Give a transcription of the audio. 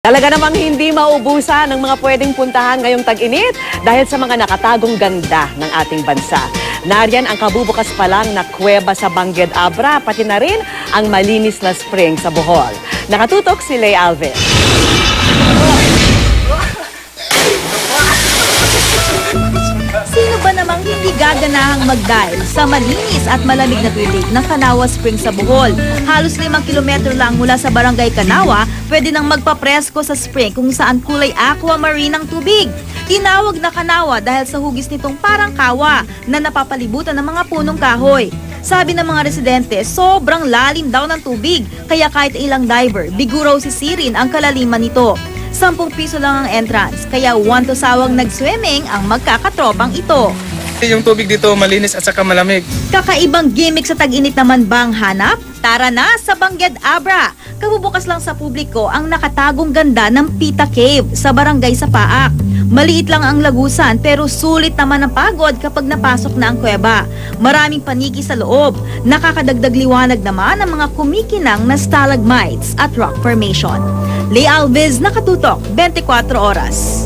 Talaga namang hindi maubusan ng mga pwedeng puntahan ngayong tag-init dahil sa mga nakatagong ganda ng ating bansa. Nariyan ang kabubukas pa lang na kuweba sa Bangued Abra, pati na rin ang malinis na spring sa Bohol. Nakatutok si Lay Alvin. Sino ba namang hindi gaganahang mag-dive sa malinis at malamig na tubig ng Kanawa Spring sa Bohol? Halos 5 kilometro lang mula sa barangay Kanawa, pwede nang magpapresko sa spring kung saan kulay aquamarine ang tubig. Tinawag na Kanawa dahil sa hugis nitong parang kawa na napapalibutan ng mga punong kahoy. Sabi ng mga residente, sobrang lalim daw ng tubig, kaya kahit ilang diver, bigo raw sisirin ang kalaliman nito. 10 piso lang ang entrance, kaya to sawang nag-swimming ang magkakatropang ito. Yung tubig dito malinis at saka malamig. Kakaibang gimmick sa tag-init naman bang hanap? Tara na sa Bangued Abra! Kabubukas lang sa publiko ang nakatagong ganda ng Pita Cave sa barangay Sapaak. Maliit lang ang lagusan pero sulit naman ang pagod kapag napasok na ang kuweba. Maraming paniki sa loob. Nakakadagdag liwanag naman ang mga kumikinang na stalagmites at rock formation. Lay Alvin, nakatutok, 24 oras.